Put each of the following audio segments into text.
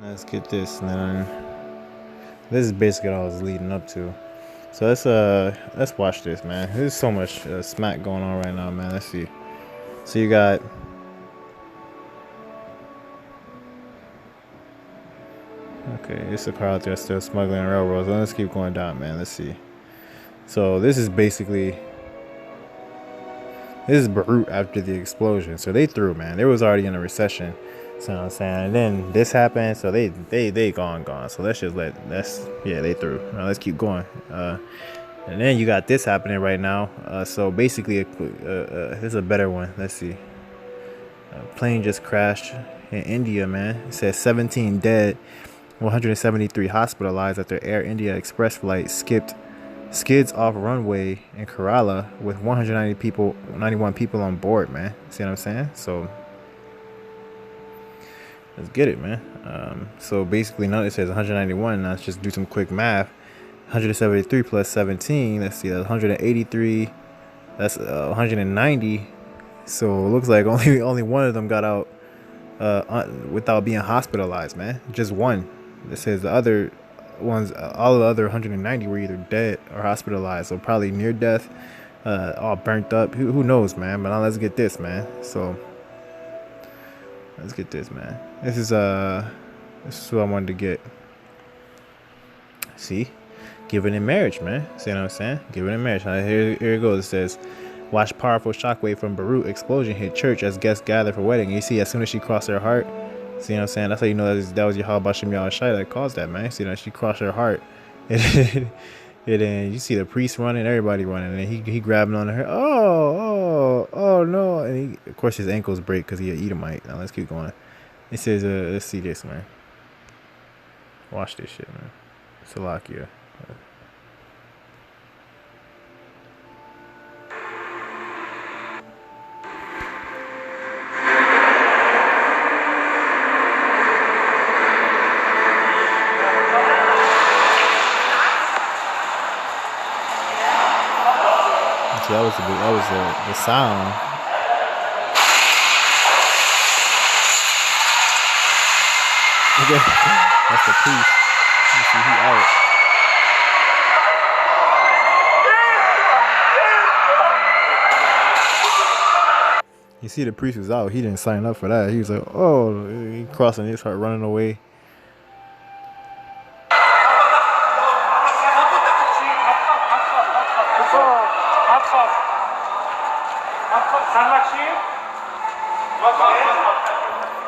Let's get this, man. This is basically what I was leading up to. So let's watch this, man. There's so much smack going on right now, man. Let's see. So you got okay. It's a car out there still smuggling railroads. Let's keep going down, man. Let's see. So this is basically Beirut after the explosion. So they threw, man. They was already in a recession. So you know what I'm saying, and then this happened. So they gone. So let's they threw. Let's keep going. And then you got this happening right now. So basically, here's a better one. Let's see. A plane just crashed in India, man. It says 17 dead, 173 hospitalized after Air India Express flight skids off runway in Kerala with 91 people on board, man. See what I'm saying? So let's get it, man. So basically, now it says 191. Now let's just do some quick math. 173 plus 17. Let's see, that's 183. That's 190. So it looks like only one of them got out without being hospitalized, man. Just one. It says the other ones, all the other 190 were either dead or hospitalized. So probably near death, all burnt up. Who knows, man? But now let's get this, man. So let's get this, man. This is what I wanted to get. See, giving in marriage, man. See what I'm saying? Giving in marriage. Here it goes. It says, watch powerful shockwave from Beirut explosion hit church as guests gather for wedding. You see, as soon as she crossed her heart, see what I'm saying? That's how you know that was YAHAWASHI that caused that, man. See that she crossed her heart, and then you see the priest running, everybody running, and he grabbing on her. Oh no! And of course his ankles break because he an Edomite. Now let's keep going. It says, let's see this, man. Watch this shit, man. Salakia. So that was the sound. That's the priest. You see, he out. You see, the priest was out. He didn't sign up for that. He was like, oh, he crossing his heart, running away.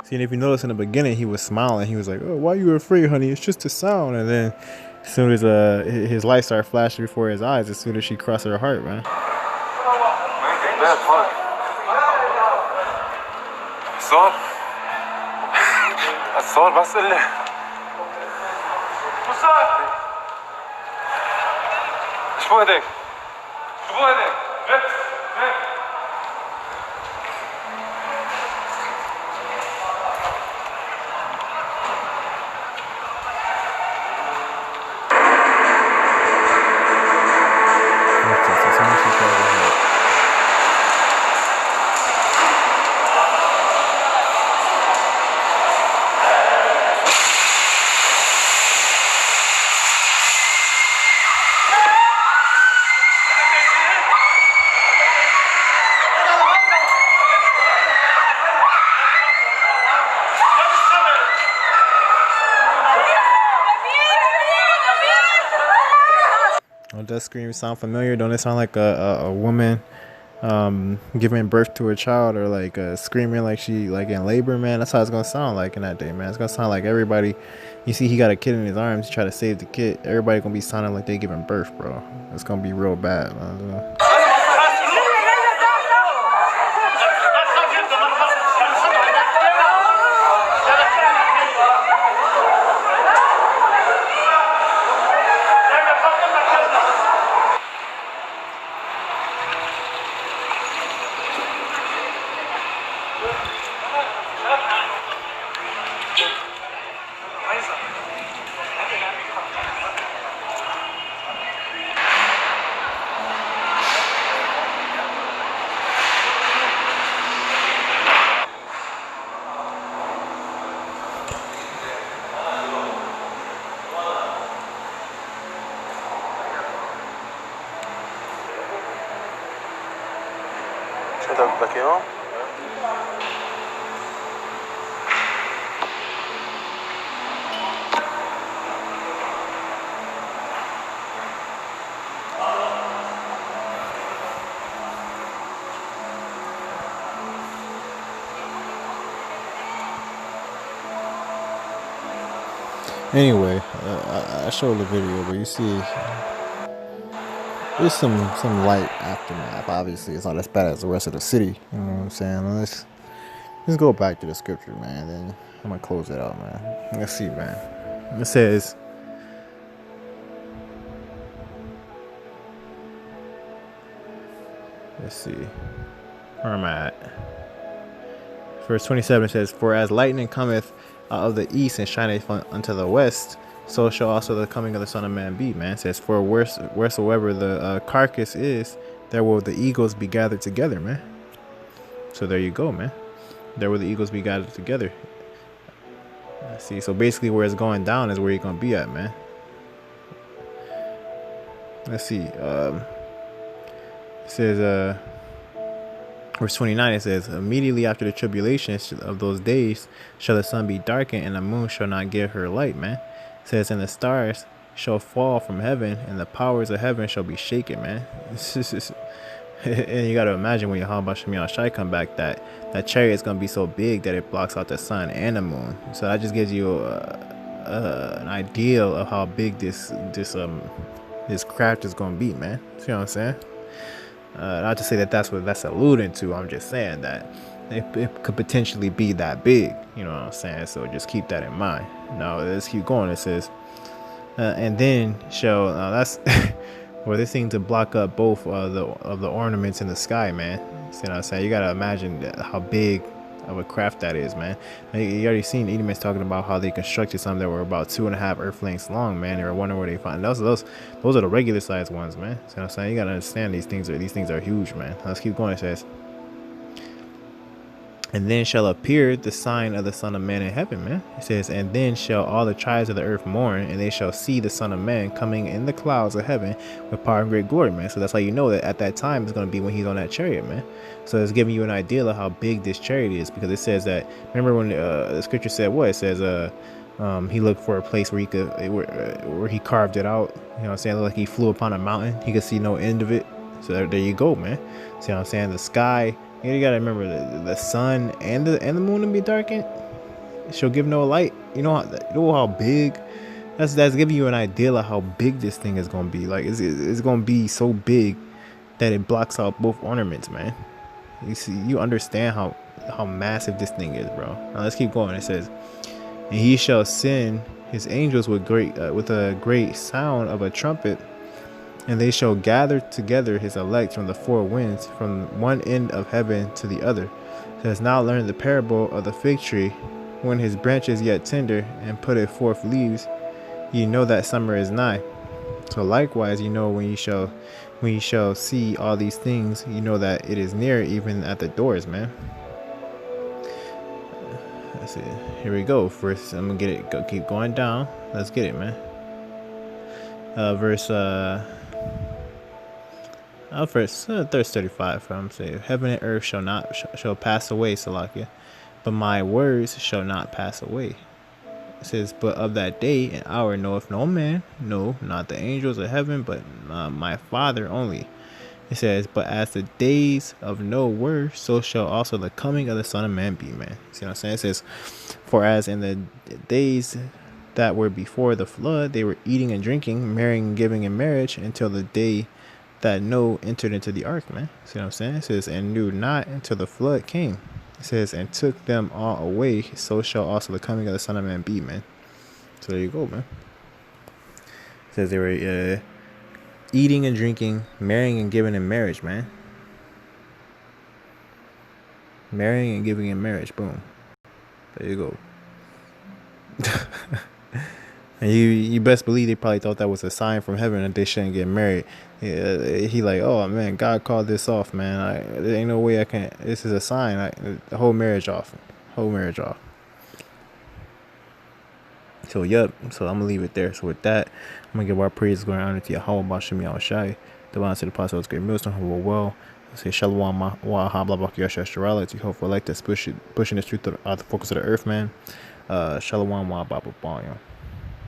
See, and if you notice in the beginning, he was smiling. He was like, oh, why you afraid, honey? It's just a sound. And then as soon as his light started flashing before his eyes, as soon as she crossed her heart, man. الصور بس اللي شو هداك شو هداك Don't that scream sound familiar? Don't it sound like a woman giving birth to a child, or like screaming like she like in labor, man? That's how it's gonna sound like in that day, man. It's gonna sound like everybody. You see, he got a kid in his arms. He try to save the kid. Everybody gonna be sounding like they giving birth, bro. It's gonna be real bad, man. انت بتبكيهم؟ Anyway, I showed the video, but you see, there's some light aftermath. Obviously, it's not as bad as the rest of the city. You know what I'm saying? Let's go back to the scripture, man. Then I'm gonna close it out, man. Let's see, man. It says, let's see, where am I at? Verse 27 says, "For as lightning cometh out of the east and shineth unto the west, so shall also the coming of the Son of Man be." Man, it says, "For wheresoever the carcass is, there will the eagles be gathered together." Man, so there you go, man. There will the eagles be gathered together. Let's see, so basically where it's going down is where you're gonna be at, man. Let's see. It says, verse 29, it says, "Immediately after the tribulation of those days shall the sun be darkened, and the moon shall not give her light," man. It says, "And the stars shall fall from heaven, and the powers of heaven shall be shaken," man. And you got to imagine when YAHAWASHI come back, that chariot is going to be so big that it blocks out the sun and the moon. So that just gives you an idea of how big this craft is going to be, man. See what I'm saying? Not to say that that's what that's alluding to. I'm just saying that it could potentially be that big. You know what I'm saying? So just keep that in mind. Now let's keep going. It says, "And then shall," that's well, this thing to block up both of the ornaments in the sky, man. See what I'm saying? You gotta imagine how big of a craft that is, man. You already seen Edomites talking about how they constructed some that were about 2.5 earth lengths long, man. They were wondering where they find those are the regular sized ones, man. See what I'm saying? You gotta understand these things are huge, man. Let's keep going. It says, "And then shall appear the sign of the Son of Man in heaven," man. It says, "And then shall all the tribes of the earth mourn, and they shall see the Son of Man coming in the clouds of heaven with power and great glory," man. So that's how you know that at that time it's going to be when he's on that chariot, man. So it's giving you an idea of how big this chariot is, because it says that, remember when the scripture said what? It says, he looked for a place where he could, where he carved it out. You know what I'm saying? Like he flew upon a mountain. He could see no end of it. So there you go, man. See what I'm saying? The sky, you gotta remember the sun and the moon will be darkened. She'll give no light. You know how big. That's giving you an idea of how big this thing is gonna be. Like it's gonna be so big that it blocks out both ornaments, man. You see, you understand how massive this thing is, bro. Now let's keep going. It says, "And he shall send his angels with a great sound of a trumpet, and they shall gather together his elect from the four winds, from one end of heaven to the other. It says, now learn the parable of the fig tree. When his branch is yet tender, and putteth forth leaves, ye know that summer is nigh. So likewise, you know, when you shall see all these things, you know that it is near, even at the doors," man. Let's see. Here we go. First, I'm gonna get it. Keep going down. Let's get it, man. Verse 35. I'm saying, "Heaven and earth shall pass away, Salakia, but my words shall not pass away." It says, "But of that day and hour knoweth no man, no, not the angels of heaven, but my Father only." It says, "But as the days of Noah were, so shall also the coming of the Son of Man be," man. See what I'm saying? It says, "For as in the days that were before the flood, they were eating and drinking, marrying and giving in marriage, until the day that Noah entered into the ark," man. See what I'm saying? It says, "And knew not until the flood came." It says, "And took them all away, so shall also the coming of the Son of Man be," man. So there you go, man. It says they were eating and drinking, marrying and giving in marriage, man. Marrying and giving in marriage, boom. There you go. And you best believe they probably thought that was a sign from heaven that they shouldn't get married. He like, "Oh man, God called this off, man. There ain't no way I can. This is a sign. The whole marriage off. So yep. So I'm gonna leave it there. So with that, I'm gonna give our praise going on to YAHAWAH, YAHAWASHI, the one to the Apostle of GREATMILLSTONE, who will well. Say Shalom Waha blah blah Yasha astrology. Hopefully like this pushing this truth to the focus of the earth, man. Shalom Waha Baba Ball,